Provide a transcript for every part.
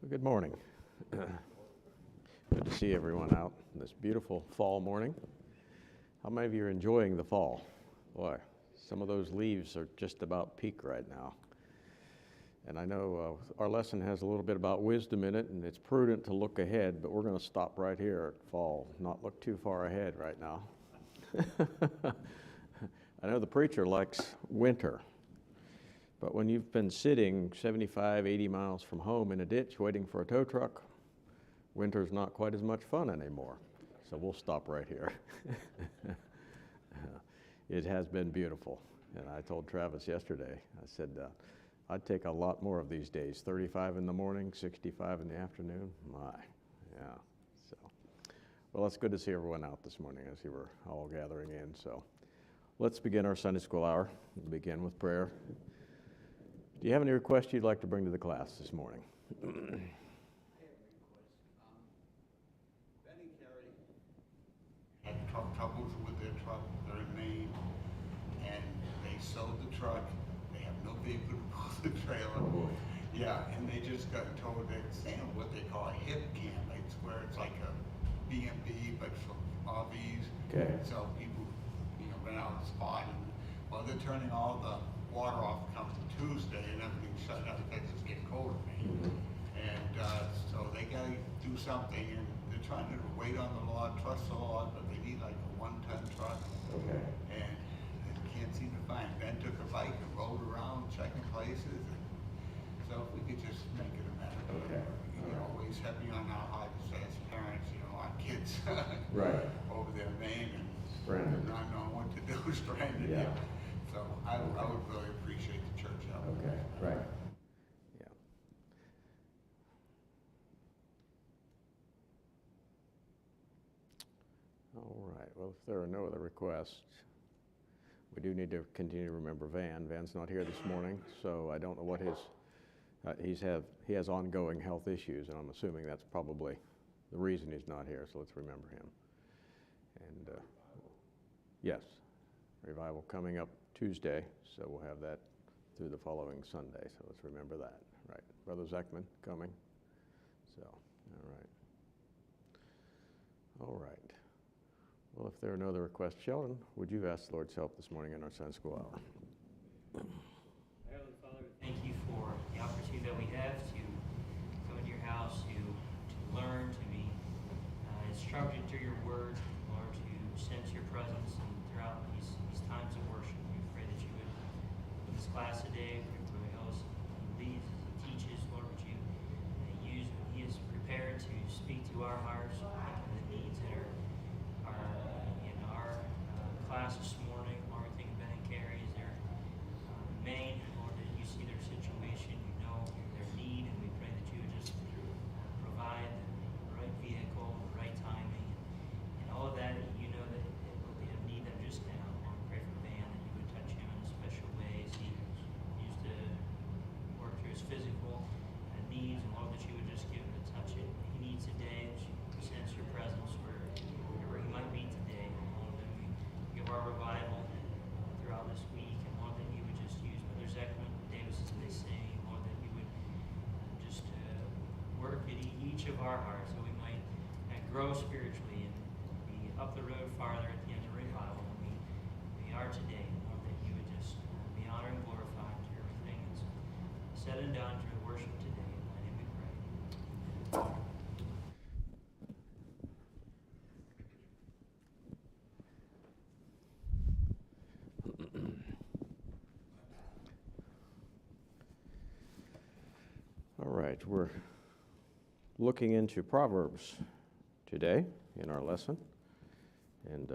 Well, good morning. Good to see everyone out this beautiful fall morning. How many of you are enjoying the fall? Boy, some of those leaves are just about peak right now. And I know our lesson has a little bit about wisdom in it, and it's prudent to look ahead, but we're going to stop right here at fall, not look too far ahead right now. I know the preacher likes winter. But when you've been sitting 75, 80 miles from home in a ditch waiting for a tow truck, winter's not quite as much fun anymore. So we'll stop right here. It has been beautiful. And I told Travis yesterday, I said, I'd take a lot more of these days, 35 in the morning, 65 in the afternoon. My, yeah. So, well, it's good to see everyone out this morning. I see we're all gathering in. So let's begin our Sunday school hour. We'll begin with prayer. Do you have any requests you'd like to bring to the class this morning? I have a request. Ben and Carrie had troubles with their truck. They're in Maine, and they sold the truck. They have no vehicle to pull the trailer. Yeah, and they just got told they're staying at what they call a hip camp. It's where it's like a B&B, but for RVs. Okay. So people, rent out a spot, and they're turning all the water off come Tuesday, and everything's shut down because it's getting cold in Maine. And so they got to do something, and they're trying to wait on the Lord, trust the Lord, but they need like a 1-ton truck. Okay. And they can't seem to find. Ben took a bike and rode around checking places. And so if we could just make it a matter of, Okay. Always heavy on our hearts as parents, our kids Right. over there in Maine and Stranded. not knowing what to do, stranded. Yeah. So I would really appreciate the church help. Okay, right. Yeah. All right, well, if there are no other requests, we do need to continue to remember Van. Van's not here this morning, so I don't know what he has ongoing health issues, and I'm assuming that's probably the reason he's not here, so let's remember him. And yes, revival coming up Tuesday, so we'll have that through the following Sunday, so let's remember that. Right, Brother Zeckman coming, so, all right. Well, if there are no other requests, Sheldon, would you ask the Lord's help this morning in our Sunday school hour? Heavenly Father, thank you for the opportunity that we have to come into your house, to learn, to be instructed through your word, Lord, to sense your presence and throughout these times of worship. We pray that you would, in this class today, we pray as he leads, as he teaches, Lord, would you use what he is prepared to speak to our hearts, the needs that are in our class this morning. Lord, we think of Ben and Carrie as they're in Maine. Lord, that you see their situation, you know their need, and we pray that you would just provide the right vehicle, the right timing, and all of that. You know that they have need of just now. Lord, we pray for Van that you would touch him in special ways. He used to work through his physical needs, and Lord, that you would just give him a touch it he needs today. That you sense your presence wherever he might be today. Lord, that we give our revival throughout this week, and Lord, that you would just use Mother Zeckman, Davis as they sing. Lord, that you would just work at each of our hearts so we might grow spiritually and be up the road farther at the end of revival than we are today. Lord, that you would just be honored and glorified through everything that's said and done through the worship today. In thy name we pray. All right, we're looking into Proverbs today in our lesson, and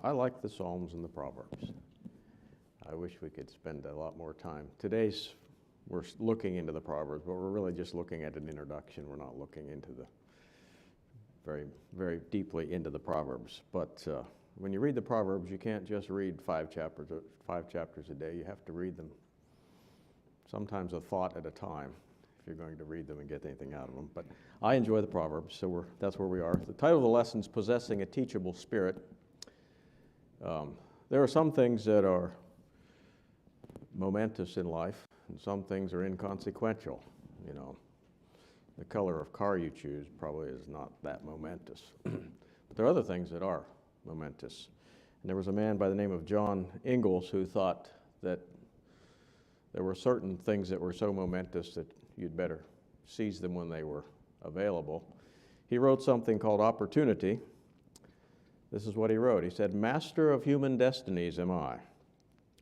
I like the Psalms and the Proverbs. I wish we could spend a lot more time. We're looking into the Proverbs, but we're really just looking at an introduction. We're not looking into the very, very deeply into the Proverbs. But when you read the Proverbs, you can't just read 5 chapters a day. You have to read them sometimes a thought at a time if you're going to read them and get anything out of them. But I enjoy the Proverbs, so that's where we are. The title of the lesson is Possessing a Teachable Spirit. There are some things that are momentous in life, and some things are inconsequential. the color of car you choose probably is not that momentous. But there are other things that are momentous. And there was a man by the name of John Ingalls who thought that there were certain things that were so momentous that you'd better seize them when they were available. He wrote something called Opportunity. This is what he wrote. He said, "Master of human destinies am I.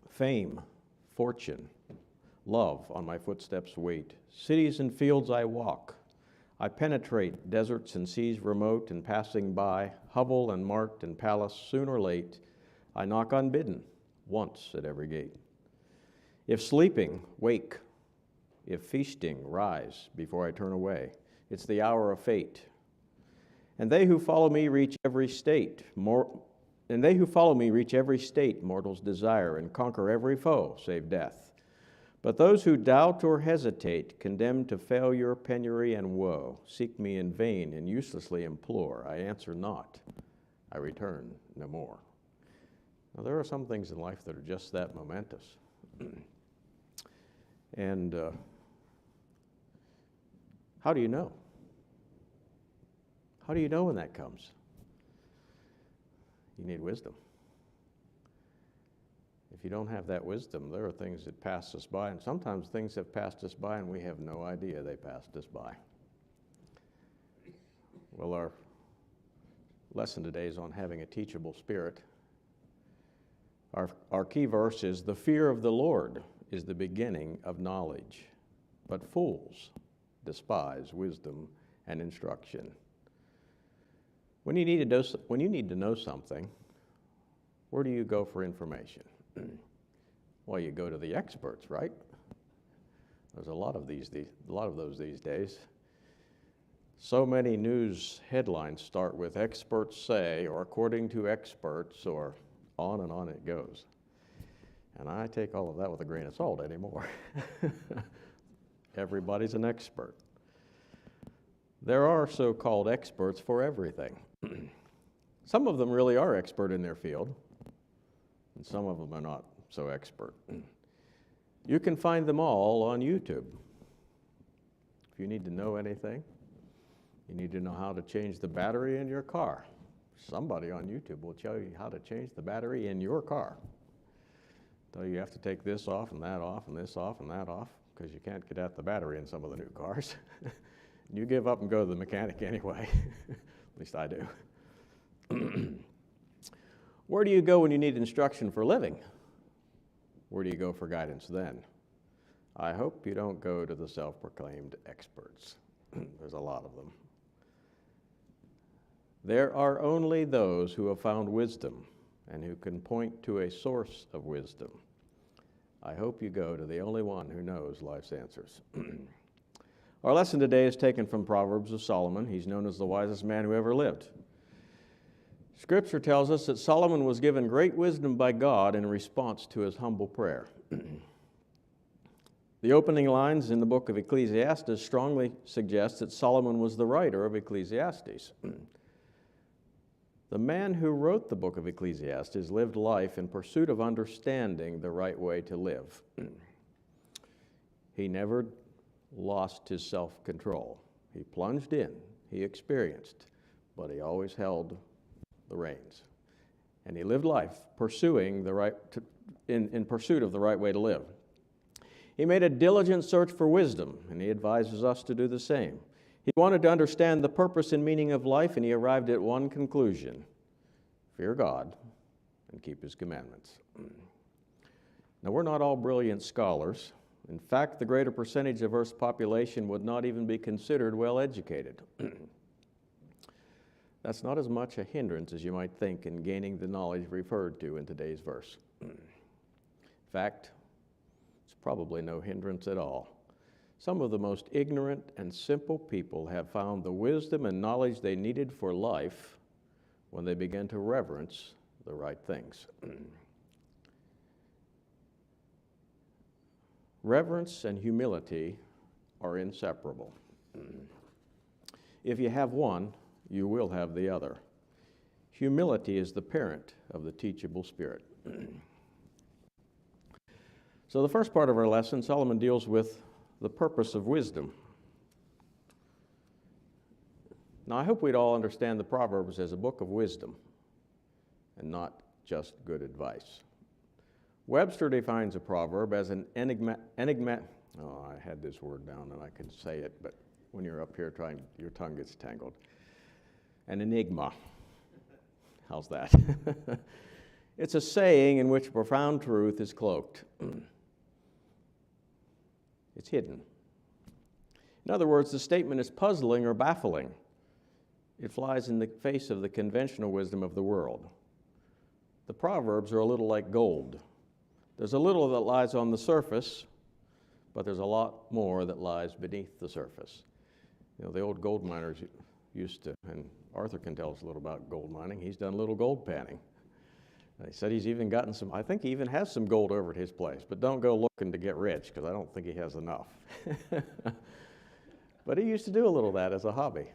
Fame, fortune, love on my footsteps wait. Cities and fields I walk. I penetrate deserts and seas remote, and passing by hovel and mart and palace, soon or late, I knock unbidden, once at every gate. If sleeping, wake. If feasting, rise before I turn away. It's the hour of fate. And they who follow me reach every state. Mortals desire, and conquer every foe, save death. But those who doubt or hesitate, condemned to failure, penury, and woe, seek me in vain and uselessly implore. I answer not. I return no more." Now, there are some things in life that are just that momentous. And how do you know? How do you know when that comes? You need wisdom. If you don't have that wisdom, there are things that pass us by, and sometimes things have passed us by and we have no idea they passed us by. Well, our lesson today is on having a teachable spirit. Our key verse is, "The fear of the Lord is the beginning of knowledge, but fools despise wisdom and instruction." When you need to know something, where do you go for information? Well, you go to the experts, right? There's a lot of those these days. So many news headlines start with "experts say," or "according to experts," or on and on it goes. And I take all of that with a grain of salt anymore. Everybody's an expert. There are so-called experts for everything. Some of them really are expert in their field, and some of them are not so expert. You can find them all on YouTube. If you need to know anything, you need to know how to change the battery in your car. Somebody on YouTube will tell you how to change the battery in your car. Tell you have to take this off and that off and this off and that off, because you can't get at the battery in some of the new cars. You give up and go to the mechanic anyway. At least I do. Where do you go when you need instruction for living? Where do you go for guidance then? I hope you don't go to the self-proclaimed experts. There's a lot of them. There are only those who have found wisdom and who can point to a source of wisdom. I hope you go to the only one who knows life's answers. Our lesson today is taken from Proverbs of Solomon. He's known as the wisest man who ever lived. Scripture tells us that Solomon was given great wisdom by God in response to his humble prayer. The opening lines in the book of Ecclesiastes strongly suggest that Solomon was the writer of Ecclesiastes. The man who wrote the book of Ecclesiastes lived life in pursuit of understanding the right way to live. He never lost his self-control. He plunged in, he experienced, but he always held the reins. And he lived life pursuing in pursuit of the right way to live. He made a diligent search for wisdom, and he advises us to do the same. He wanted to understand the purpose and meaning of life, and he arrived at one conclusion: fear God and keep his commandments. Now, we're not all brilliant scholars. In fact, the greater percentage of Earth's population would not even be considered well-educated. That's not as much a hindrance as you might think in gaining the knowledge referred to in today's verse. In fact, it's probably no hindrance at all. Some of the most ignorant and simple people have found the wisdom and knowledge they needed for life when they began to reverence the right things. Reverence and humility are inseparable. If you have one, you will have the other. Humility is the parent of the teachable spirit. So the first part of our lesson, Solomon deals with the purpose of wisdom. Now, I hope we'd all understand the Proverbs as a book of wisdom and not just good advice. Webster defines a proverb as an oh, I had this word down and I could say it, but when you're up here your tongue gets tangled. An enigma. How's that? It's a saying in which profound truth is cloaked. It's hidden. In other words, the statement is puzzling or baffling. It flies in the face of the conventional wisdom of the world. The Proverbs are a little like gold. There's a little that lies on the surface, but there's a lot more that lies beneath the surface. You know, the old gold miners used to, and Arthur can tell us a little about gold mining. He's done a little gold panning. And he said he's even gotten some, I think he even has some gold over at his place, but don't go looking to get rich because I don't think he has enough. But he used to do a little of that as a hobby.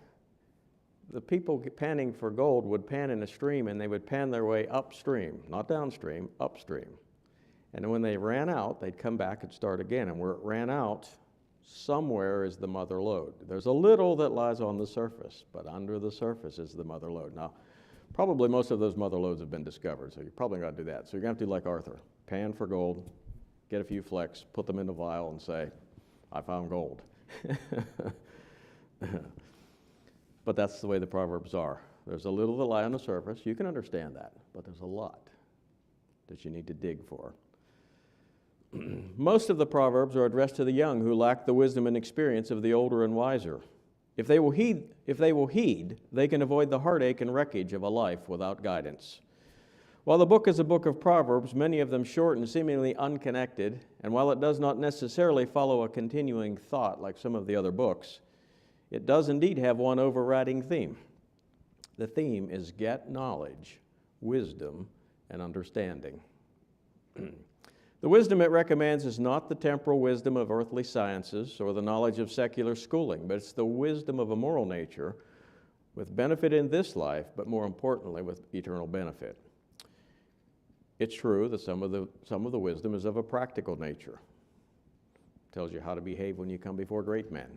The people panning for gold would pan in a stream, and they would pan their way upstream, not downstream, upstream. And when they ran out, they'd come back and start again. And where it ran out, somewhere is the mother lode. There's a little that lies on the surface, but under the surface is the mother lode. Now, probably most of those mother lodes have been discovered, so you're probably going to do that. So you're going to have to do like Arthur. Pan for gold, get a few flecks, put them in a vial, and say, I found gold. But that's the way the Proverbs are. There's a little that lie on the surface. You can understand that, but there's a lot that you need to dig for. Most of the Proverbs are addressed to the young who lack the wisdom and experience of the older and wiser. If they will heed, they can avoid the heartache and wreckage of a life without guidance. While the book is a book of Proverbs, many of them short and seemingly unconnected, and while it does not necessarily follow a continuing thought like some of the other books, it does indeed have one overriding theme. The theme is get knowledge, wisdom, and understanding. The wisdom it recommends is not the temporal wisdom of earthly sciences or the knowledge of secular schooling, but it's the wisdom of a moral nature with benefit in this life, but more importantly, with eternal benefit. It's true that some of the wisdom is of a practical nature. It tells you how to behave when you come before great men.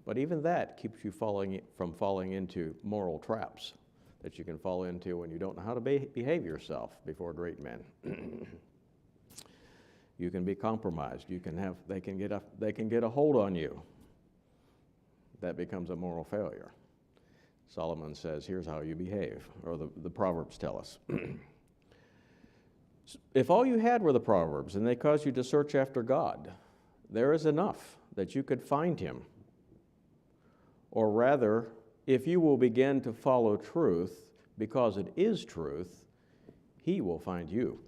But even that keeps you from falling into moral traps that you can fall into when you don't know how to behave yourself before great men. You can be compromised. They can get a hold on you. That becomes a moral failure. Solomon says, here's how you behave, or the Proverbs tell us. If all you had were the Proverbs and they caused you to search after God, there is enough that you could find him. Or rather, if you will begin to follow truth because it is truth, he will find you.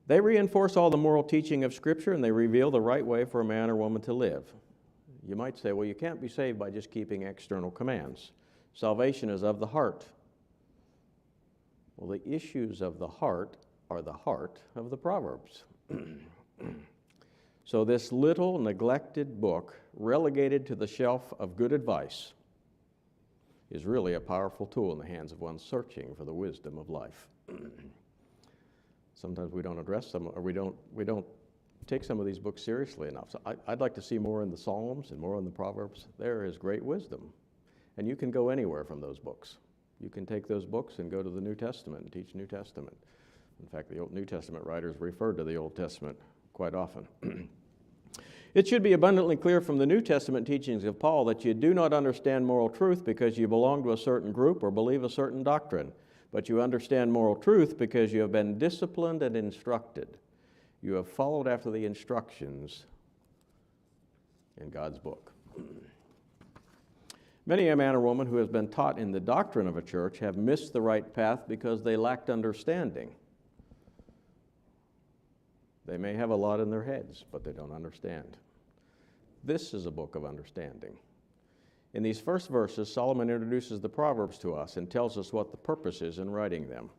They reinforce all the moral teaching of Scripture, and they reveal the right way for a man or woman to live. You might say, well, you can't be saved by just keeping external commands. Salvation is of the heart. Well, the issues of the heart are the heart of the Proverbs. So this little neglected book, relegated to the shelf of good advice, is really a powerful tool in the hands of one searching for the wisdom of life. Sometimes we don't address them, or we don't take some of these books seriously enough. So I'd like to see more in the Psalms and more in the Proverbs. There is great wisdom. And you can go anywhere from those books. You can take those books and go to the New Testament and teach New Testament. In fact, the New Testament writers referred to the Old Testament quite often. It should be abundantly clear from the New Testament teachings of Paul that you do not understand moral truth because you belong to a certain group or believe a certain doctrine, but you understand moral truth because you have been disciplined and instructed. You have followed after the instructions in God's book. Many a man or woman who has been taught in the doctrine of a church have missed the right path because they lacked understanding. They may have a lot in their heads, but they don't understand. This is a book of understanding. In these first verses, Solomon introduces the Proverbs to us and tells us what the purpose is in writing them.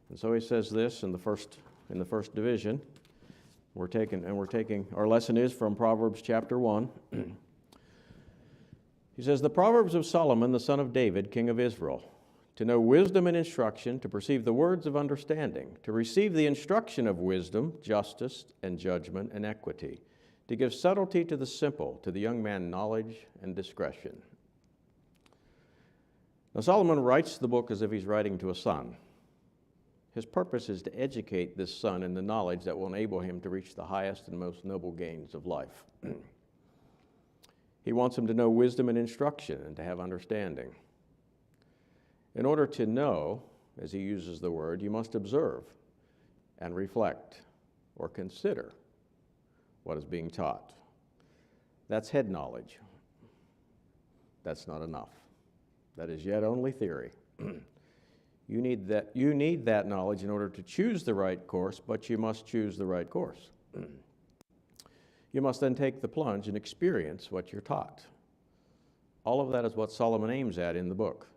And so he says this in the first division. Our lesson is from Proverbs chapter 1. He says, the Proverbs of Solomon, the son of David, king of Israel, to know wisdom and instruction, to perceive the words of understanding, to receive the instruction of wisdom, justice, and judgment, and equity, to give subtlety to the simple, to the young man knowledge and discretion. Now, Solomon writes the book as if he's writing to a son. His purpose is to educate this son in the knowledge that will enable him to reach the highest and most noble gains of life. He wants him to know wisdom and instruction and to have understanding. In order to know, as he uses the word, you must observe and reflect or consider what is being taught. That's head knowledge. That's not enough. That is yet only theory. You need that knowledge in order to choose the right course, but you must choose the right course. You must then take the plunge and experience what you're taught. All of that is what Solomon aims at in the book.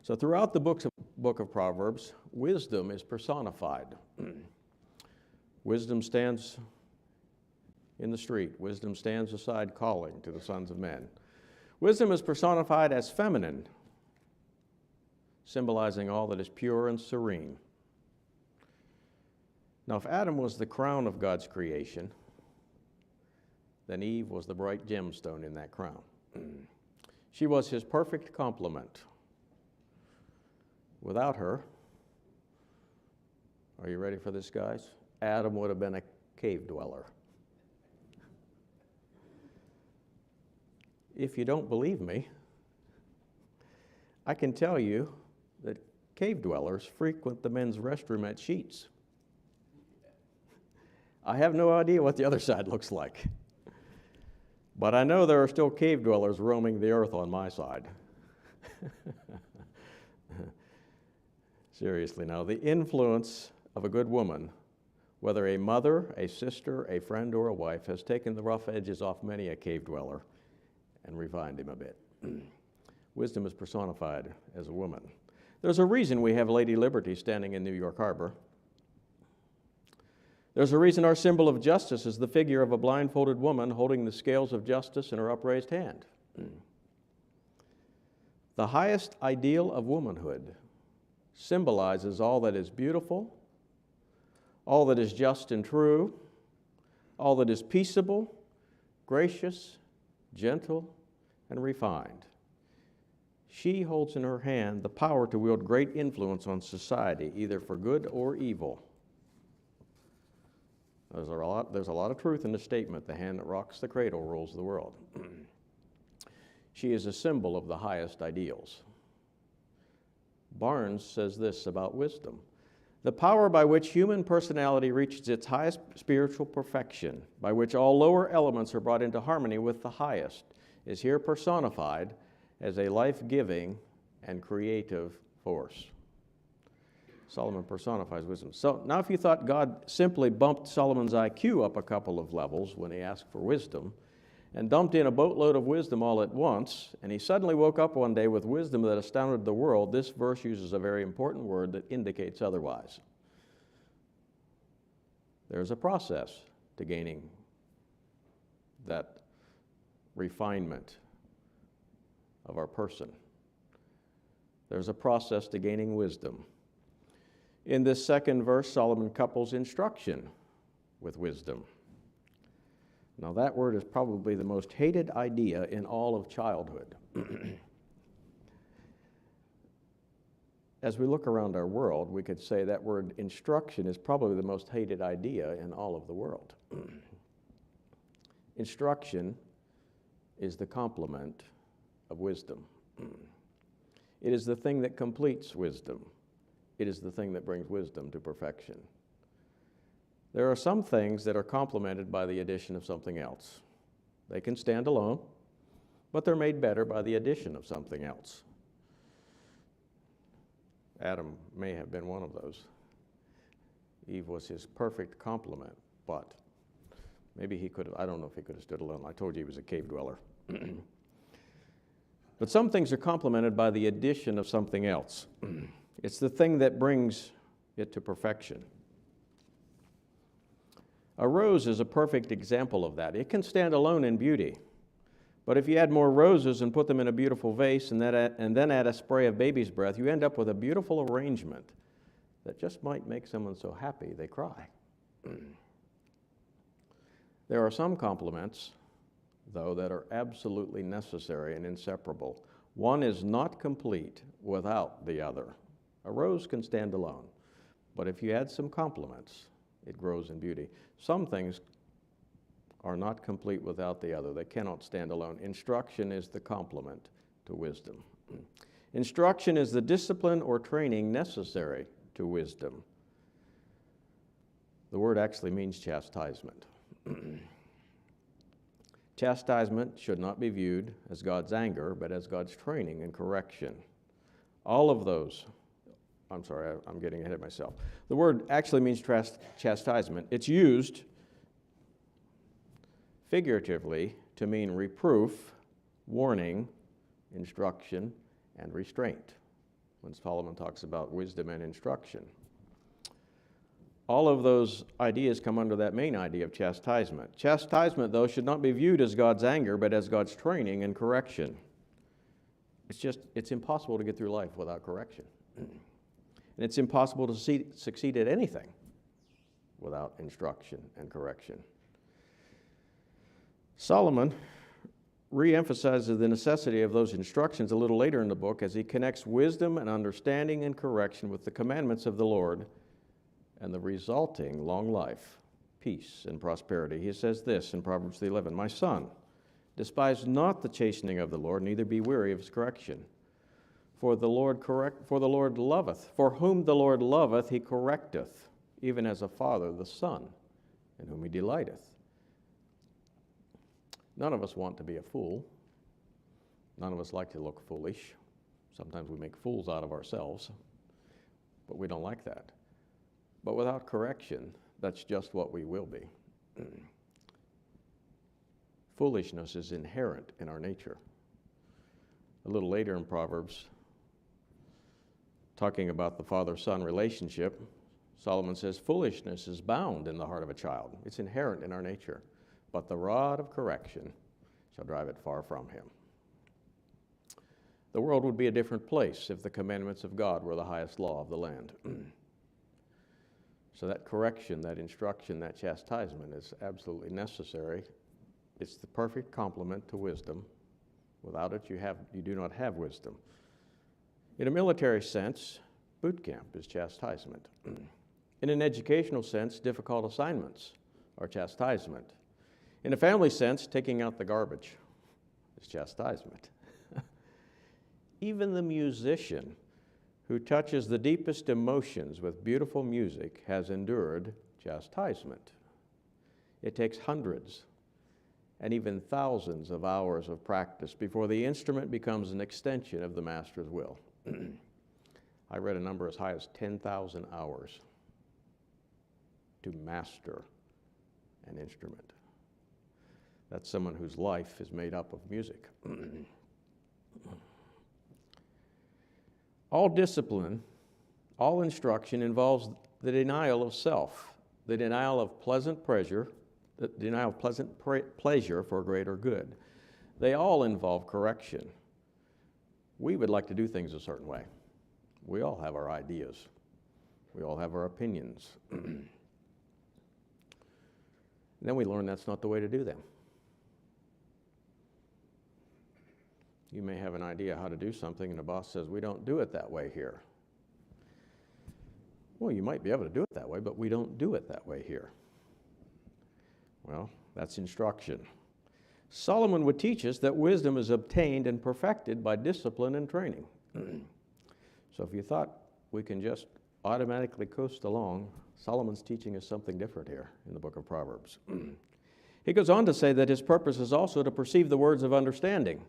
So throughout the book of Proverbs, wisdom is personified. Wisdom stands in the street. Wisdom stands aside calling to the sons of men. Wisdom is personified as feminine, symbolizing all that is pure and serene. Now, if Adam was the crown of God's creation, then Eve was the bright gemstone in that crown. She was his perfect complement. Without her, are you ready for this, guys? Adam would have been a cave dweller. If you don't believe me, I can tell you that cave dwellers frequent the men's restroom at Sheetz. I have no idea what the other side looks like, but I know there are still cave dwellers roaming the earth on my side. Seriously now, the influence of a good woman, whether a mother, a sister, a friend, or a wife, has taken the rough edges off many a cave dweller and refined him a bit. Wisdom is personified as a woman. There's a reason we have Lady Liberty standing in New York Harbor. There's a reason our symbol of justice is the figure of a blindfolded woman holding the scales of justice in her upraised hand. The highest ideal of womanhood symbolizes all that is beautiful, all that is just and true, all that is peaceable, gracious, gentle, and refined. She holds in her hand the power to wield great influence on society, either for good or evil. There's a lot of truth in the statement, the hand that rocks the cradle rules the world. She is a symbol of the highest ideals. Barnes says this about wisdom: the power by which human personality reaches its highest spiritual perfection, by which all lower elements are brought into harmony with the highest, is here personified as a life-giving and creative force. Solomon personifies wisdom. So now if you thought God simply bumped Solomon's IQ up a couple of levels when he asked for wisdom and dumped in a boatload of wisdom all at once, and he suddenly woke up one day with wisdom that astounded the world, this verse uses a very important word that indicates otherwise. There's a process to gaining that refinement of our person. There's a process to gaining wisdom. In this second verse, Solomon couples instruction with wisdom. Now, that word is probably the most hated idea in all of childhood. As we look around our world, we could say that word instruction is probably the most hated idea in all of the world. Instruction is the complement of wisdom. It is the thing that completes wisdom. It is the thing that brings wisdom to perfection. There are some things that are complemented by the addition of something else. They can stand alone, but they're made better by the addition of something else. Adam may have been one of those. Eve was his perfect complement, but maybe he could have, I don't know if he could have stood alone. I told you he was a cave dweller. But some things are complemented by the addition of something else. It's the thing that brings it to perfection. A rose is a perfect example of that. It can stand alone in beauty. But if you add more roses and put them in a beautiful vase and then add a spray of baby's breath, you end up with a beautiful arrangement that just might make someone so happy they cry. There are some complements, though, that are absolutely necessary and inseparable. One is not complete without the other. A rose can stand alone, but if you add some complements, it grows in beauty. Some things are not complete without the other. They cannot stand alone. Instruction is the complement to wisdom. Instruction is the discipline or training necessary to wisdom. The word actually means chastisement. Chastisement should not be viewed as God's anger, but as God's training and correction. All of those, I'm sorry, I'm getting ahead of myself. The word actually means chastisement. It's used figuratively to mean reproof, warning, instruction, and restraint, when Solomon talks about wisdom and instruction. All of those ideas come under that main idea of chastisement. Chastisement, though, should not be viewed as God's anger, but as God's training and correction. It's impossible to get through life without correction. And it's impossible to succeed at anything without instruction and correction. Solomon re-emphasizes the necessity of those instructions a little later in the book as he connects wisdom and understanding and correction with the commandments of the Lord and the resulting long life, peace, and prosperity. He says this in Proverbs 11, "My son, despise not the chastening of the Lord, neither be weary of his correction. For whom the Lord loveth, he correcteth, even as a father the son, in whom he delighteth." None of us want to be a fool. None of us like to look foolish. Sometimes we make fools out of ourselves, but we don't like that. But without correction, that's just what we will be. Foolishness is inherent in our nature. A little later in Proverbs, talking about the father-son relationship, Solomon says, "Foolishness is bound in the heart of a child." It's inherent in our nature. "But the rod of correction shall drive it far from him." The world would be a different place if the commandments of God were the highest law of the land. So that correction, that instruction, that chastisement is absolutely necessary. It's the perfect complement to wisdom. Without it, you do not have wisdom. In a military sense, boot camp is chastisement. In an educational sense, difficult assignments are chastisement. In a family sense, taking out the garbage is chastisement. Even the musician who touches the deepest emotions with beautiful music has endured chastisement. It takes hundreds and even thousands of hours of practice before the instrument becomes an extension of the master's will. I read a number as high as 10,000 hours to master an instrument. That's someone whose life is made up of music. All discipline, all instruction involves the denial of self, the denial of pleasant pleasure for greater good. They all involve correction. We would like to do things a certain way. We all have our ideas. We all have our opinions. And then we learn that's not the way to do them. You may have an idea how to do something, and the boss says, "We don't do it that way here." Well, you might be able to do it that way, but we don't do it that way here. Well, that's instruction. Solomon would teach us that wisdom is obtained and perfected by discipline and training. So if you thought we can just automatically coast along, Solomon's teaching us something different here in the book of Proverbs. He goes on to say that his purpose is also to perceive the words of understanding.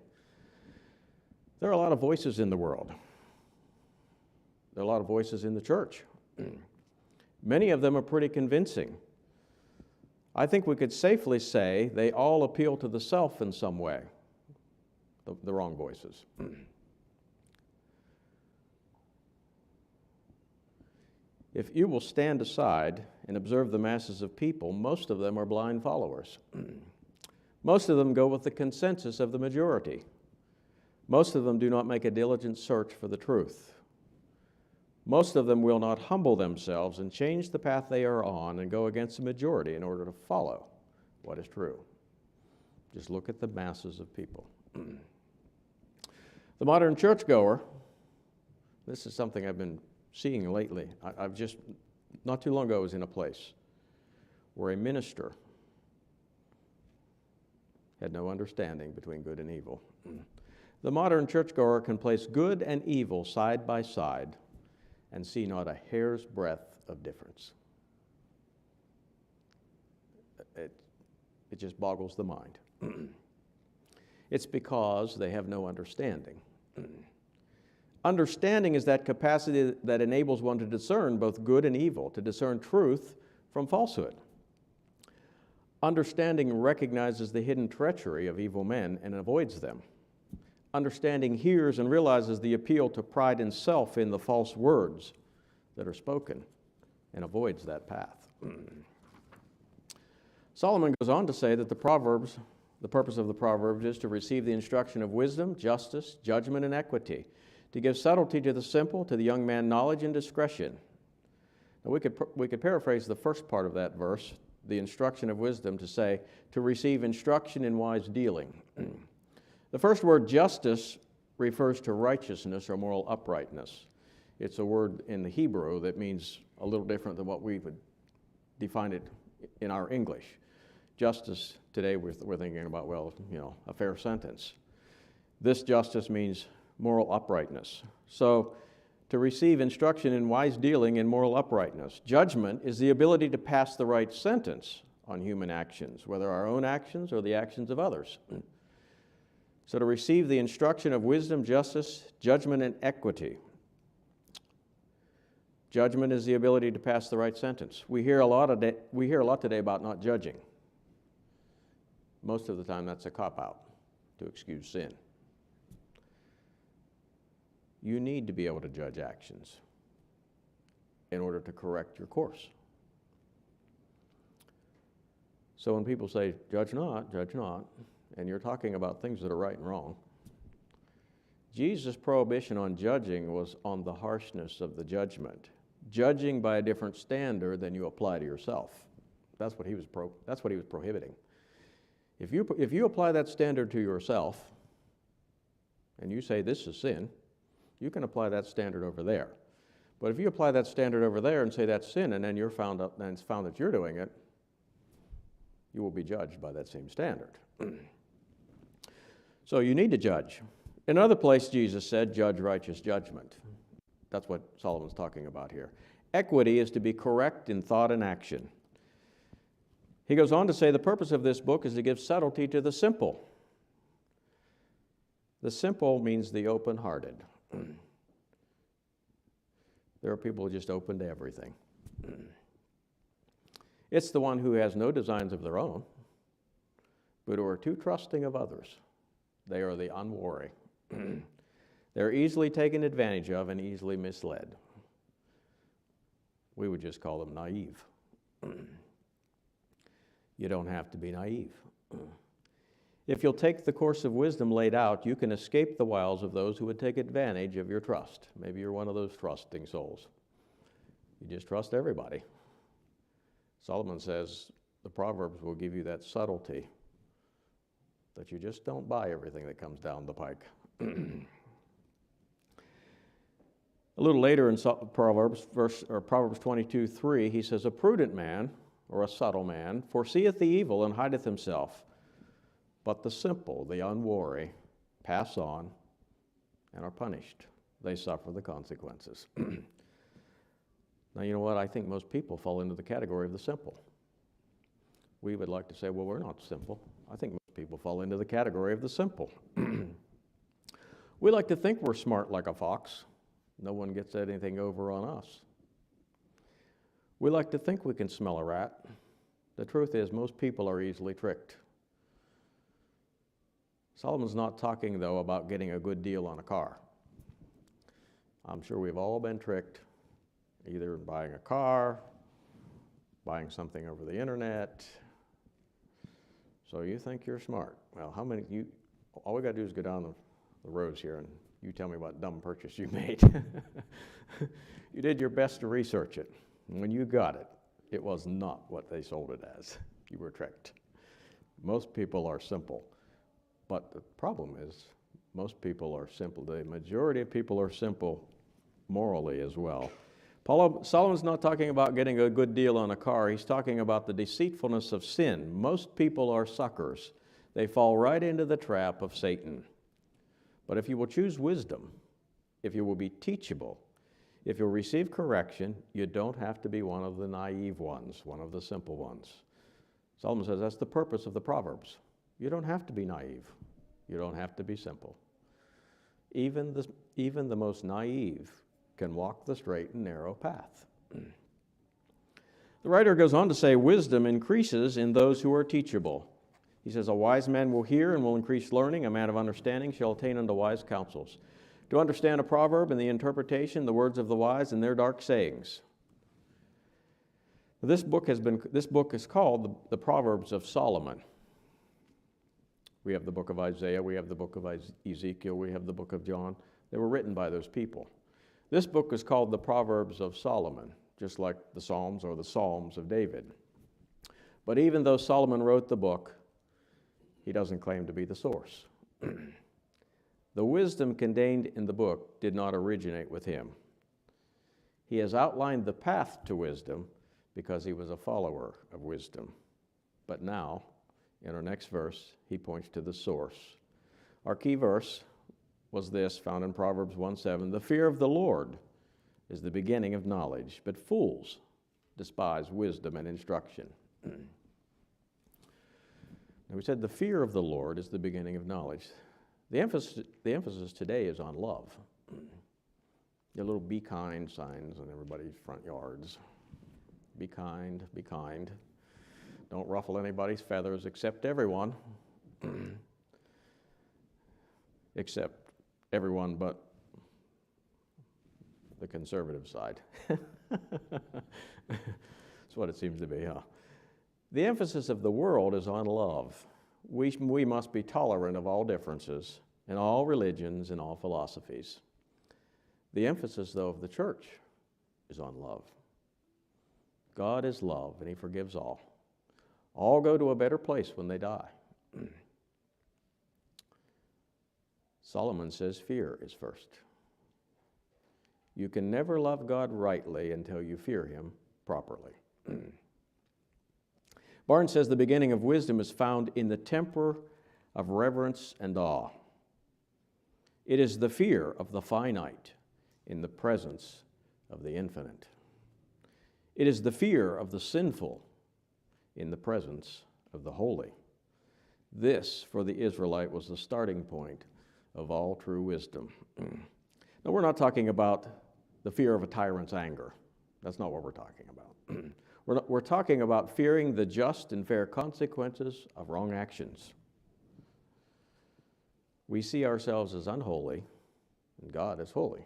There are a lot of voices in the world. There are a lot of voices in the church. Many of them are pretty convincing. I think we could safely say they all appeal to the self in some way, the wrong voices. If you will stand aside and observe the masses of people, most of them are blind followers. Most of them go with the consensus of the majority. Most of them do not make a diligent search for the truth. Most of them will not humble themselves and change the path they are on and go against the majority in order to follow what is true. Just look at the masses of people. The modern churchgoer, this is something I've been seeing lately. I've just, not too long ago, I was in a place where a minister had no understanding between good and evil. The modern churchgoer can place good and evil side by side and see not a hair's breadth of difference. It just boggles the mind. It's because they have no understanding. Understanding is that capacity that enables one to discern both good and evil, to discern truth from falsehood. Understanding recognizes the hidden treachery of evil men and avoids them. Understanding hears and realizes the appeal to pride and self in the false words that are spoken and avoids that path. Solomon goes on to say that the purpose of the Proverbs is to receive the instruction of wisdom, justice, judgment, and equity, to give subtlety to the simple, to the young man knowledge and discretion. Now we could paraphrase the first part of that verse, the instruction of wisdom, to say, to receive instruction in wise dealing. The first word, justice, refers to righteousness or moral uprightness. It's a word in the Hebrew that means a little different than what we would define it in our English. Justice, today we're thinking about, well, a fair sentence. This justice means moral uprightness. So, to receive instruction in wise dealing and moral uprightness. Judgment is the ability to pass the right sentence on human actions, whether our own actions or the actions of others. So to receive the instruction of wisdom, justice, judgment, and equity. Judgment is the ability to pass the right sentence. We hear a lot today about not judging. Most of the time that's a cop-out to excuse sin. You need to be able to judge actions in order to correct your course. So when people say, judge not, and you're talking about things that are right and wrong, Jesus' prohibition on judging was on the harshness of the judgment. Judging by a different standard than you apply to yourself. That's what he was prohibiting. If you apply that standard to yourself, and you say this is sin, you can apply that standard over there. But if you apply that standard over there and say that's sin, and then it's found that you're doing it, you will be judged by that same standard. So you need to judge. In another place, Jesus said, judge righteous judgment. That's what Solomon's talking about here. Equity is to be correct in thought and action. He goes on to say the purpose of this book is to give subtlety to the simple. The simple means the open-hearted. There are people just open to everything. It's the one who has no designs of their own, but who are too trusting of others. They are the unwary. They're easily taken advantage of and easily misled. We would just call them naive. You don't have to be naive. If you'll take the course of wisdom laid out, you can escape the wiles of those who would take advantage of your trust. Maybe you're one of those trusting souls. You just trust everybody. Solomon says the Proverbs will give you that subtlety that you just don't buy everything that comes down the pike. A little later in Proverbs 22:3, he says, a prudent man, or a subtle man, foreseeth the evil and hideth himself. But the simple, the unwary, pass on and are punished. They suffer the consequences. Now, you know what? I think most people fall into the category of the simple. We would like to say, well, we're not simple. I think most people fall into the category of the simple. We like to think we're smart like a fox. No one gets anything over on us. We like to think we can smell a rat. The truth is, most people are easily tricked. Solomon's not talking, though, about getting a good deal on a car. I'm sure we've all been tricked, either buying a car, buying something over the internet. So you think you're smart. Well, all we got to do is go down the rows here and you tell me what dumb purchase you made. You did your best to research it. And when you got it, it was not what they sold it as. You were tricked. Most people are simple. But the problem is, most people are simple. The majority of people are simple morally as well. Solomon's not talking about getting a good deal on a car. He's talking about the deceitfulness of sin. Most people are suckers. They fall right into the trap of Satan. But if you will choose wisdom, if you will be teachable, if you'll receive correction, you don't have to be one of the naive ones, one of the simple ones. Solomon says that's the purpose of the Proverbs. You don't have to be naive. You don't have to be simple. Even the most naive can walk the straight and narrow path. The writer goes on to say, wisdom increases in those who are teachable. He says, a wise man will hear and will increase learning. A man of understanding shall attain unto wise counsels. To understand a proverb and the interpretation, the words of the wise and their dark sayings. This book is called the Proverbs of Solomon. We have the book of Isaiah, we have the book of Ezekiel, we have the book of John. They were written by those people. This book is called the Proverbs of Solomon, just like the Psalms or the Psalms of David. But even though Solomon wrote the book, he doesn't claim to be the source. The wisdom contained in the book did not originate with him. He has outlined the path to wisdom because he was a follower of wisdom. But now, in our next verse, he points to the source. Our key verse was this, found in Proverbs 1:7. The fear of the Lord is the beginning of knowledge, but fools despise wisdom and instruction. Now we said the fear of the Lord is the beginning of knowledge. The emphasis today is on love. The little be kind signs on everybody's front yards. Be kind, be kind. Don't ruffle anybody's feathers, except everyone. Except everyone but the conservative side. That's what it seems to be, huh? The emphasis of the world is on love. We must be tolerant of all differences in all religions and all philosophies. The emphasis, though, of the church is on love. God is love, and he forgives all. All go to a better place when they die. Solomon says fear is first. You can never love God rightly until you fear him properly. Barnes says the beginning of wisdom is found in the temper of reverence and awe. It is the fear of the finite in the presence of the infinite. It is the fear of the sinful in the presence of the holy. This, for the Israelite, was the starting point of all true wisdom. Now, we're not talking about the fear of a tyrant's anger. That's not what we're talking about. We're talking about fearing the just and fair consequences of wrong actions. We see ourselves as unholy, and God as holy.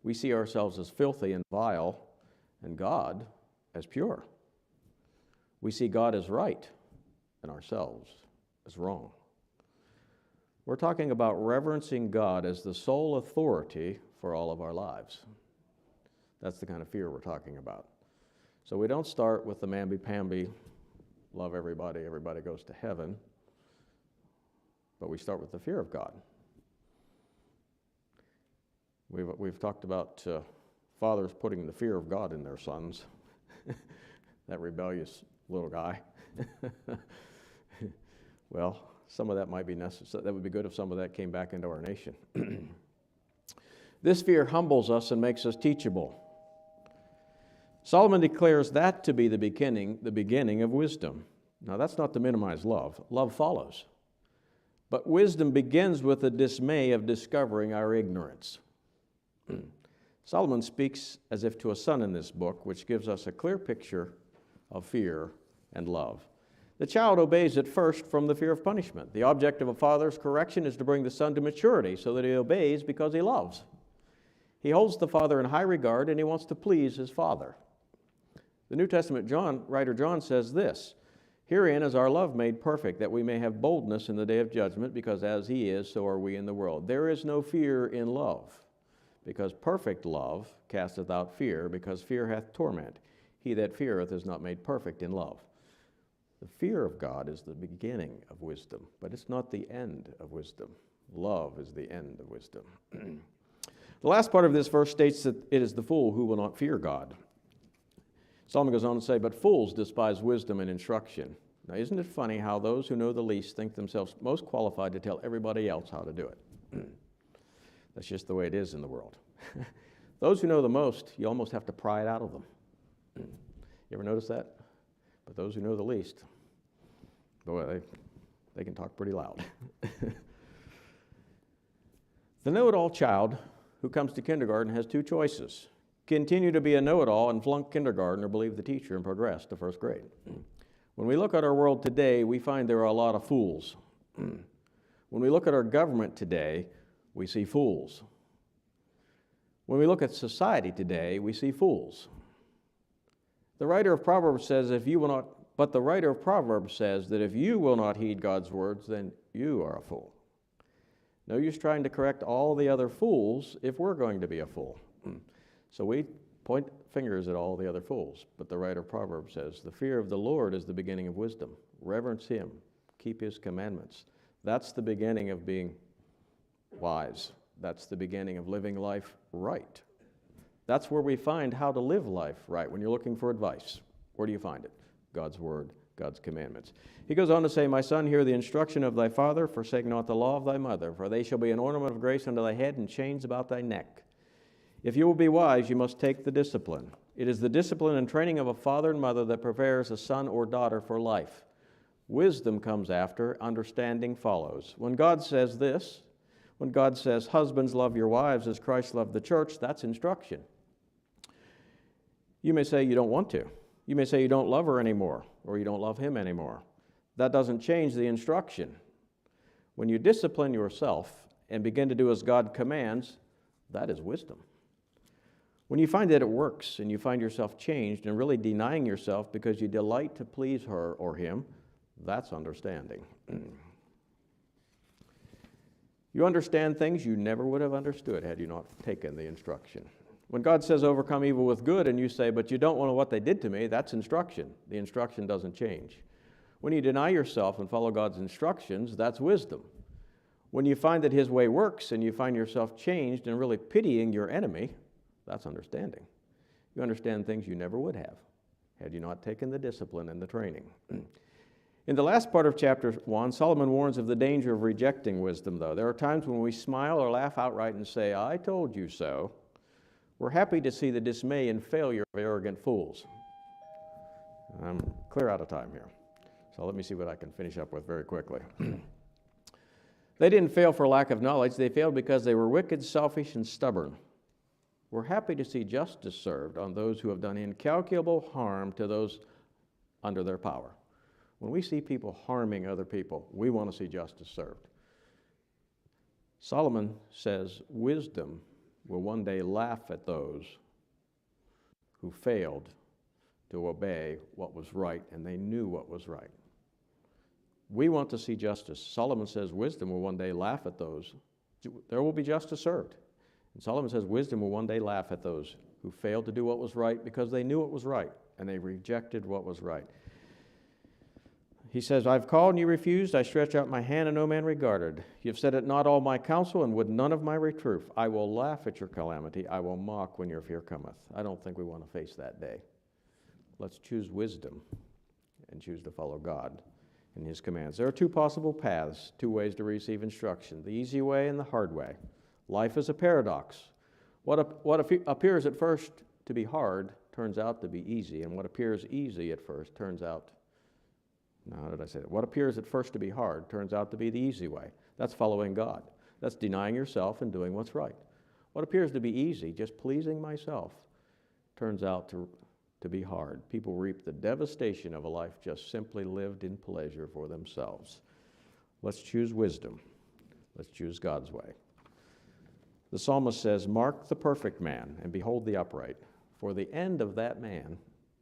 We see ourselves as filthy and vile, and God as pure. We see God as right, and ourselves as wrong. We're talking about reverencing God as the sole authority for all of our lives. That's the kind of fear we're talking about. So we don't start with the mamby-pamby, love everybody, everybody goes to heaven, but we start with the fear of God. We've talked about fathers putting the fear of God in their sons. That rebellious little guy. Well, some of that might be necessary. That would be good if some of that came back into our nation. This fear humbles us and makes us teachable. Solomon declares that to be the beginning of wisdom. Now, that's not to minimize love. Love follows. But wisdom begins with the dismay of discovering our ignorance. Solomon speaks as if to a son in this book, which gives us a clear picture of fear and love. The child obeys at first from the fear of punishment. The object of a father's correction is to bring the son to maturity so that he obeys because he loves. He holds the father in high regard and he wants to please his father. The New Testament writer John says this, "Herein is our love made perfect, that we may have boldness in the day of judgment, because as he is, so are we in the world." There is no fear in love, because perfect love casteth out fear, because fear hath torment. He that feareth is not made perfect in love. The fear of God is the beginning of wisdom, but it's not the end of wisdom. Love is the end of wisdom. The last part of this verse states that it is the fool who will not fear God. Solomon goes on to say, but fools despise wisdom and instruction. Now, isn't it funny how those who know the least think themselves most qualified to tell everybody else how to do it? That's just the way it is in the world. Those who know the most, you almost have to pry it out of them. You ever notice that? But those who know the least, boy, they can talk pretty loud. The know-it-all child who comes to kindergarten has two choices: continue to be a know-it-all and flunk kindergarten, or believe the teacher and progress to first grade. When we look at our world today, we find there are a lot of fools. When we look at our government today, we see fools. When we look at society today, we see fools. The writer of Proverbs says, but the writer of Proverbs says that if you will not heed God's words, then you are a fool. No use trying to correct all the other fools if we're going to be a fool. So we point fingers at all the other fools. But the writer of Proverbs says, the fear of the Lord is the beginning of wisdom. Reverence him. Keep his commandments. That's the beginning of being wise. That's the beginning of living life right. That's where we find how to live life right. When you're looking for advice, where do you find it? God's word, God's commandments. He goes on to say, my son, hear the instruction of thy father, forsake not the law of thy mother, for they shall be an ornament of grace unto thy head and chains about thy neck. If you will be wise, you must take the discipline. It is the discipline and training of a father and mother that prepares a son or daughter for life. Wisdom comes after, understanding follows. When God says this, when God says, husbands, love your wives as Christ loved the church, that's instruction. You may say you don't want to. You may say you don't love her anymore, or you don't love him anymore. That doesn't change the instruction. When you discipline yourself and begin to do as God commands, that is wisdom. When you find that it works and you find yourself changed and really denying yourself because you delight to please her or him, that's understanding. You understand things you never would have understood had you not taken the instruction. When God says overcome evil with good and you say, but you don't want what they did to me, that's instruction. The instruction doesn't change. When you deny yourself and follow God's instructions, that's wisdom. When you find that his way works and you find yourself changed and really pitying your enemy, that's understanding. You understand things you never would have had you not taken the discipline and the training. In the last part of chapter 1, Solomon warns of the danger of rejecting wisdom, though. There are times when we smile or laugh outright and say, I told you so. We're happy to see the dismay and failure of arrogant fools. I'm clear out of time here, so let me see what I can finish up with very quickly. They didn't fail for lack of knowledge. They failed because they were wicked, selfish, and stubborn. We're happy to see justice served on those who have done incalculable harm to those under their power. When we see people harming other people, we want to see justice served. Solomon says wisdom will one day laugh at those who failed to obey what was right, and they knew what was right. We want to see justice. Solomon says wisdom will one day laugh at those. There will be justice served. And Solomon says wisdom will one day laugh at those who failed to do what was right because they knew it was right, and they rejected what was right. He says, I've called and you refused. I stretched out my hand and no man regarded. You've said it not all my counsel and would none of my reproof. I will laugh at your calamity. I will mock when your fear cometh. I don't think we want to face that day. Let's choose wisdom and choose to follow God and his commands. There are two possible paths, two ways to receive instruction, the easy way and the hard way. Life is a paradox. What appears at first to be hard turns out to be easy, and what appears easy at first turns out how did I say that? What appears at first to be hard turns out to be the easy way. That's following God. That's denying yourself and doing what's right. What appears to be easy, just pleasing myself, turns out to be hard. People reap the devastation of a life just simply lived in pleasure for themselves. Let's choose wisdom. Let's choose God's way. The psalmist says, mark the perfect man and behold the upright, for the end of that man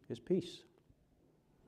is peace.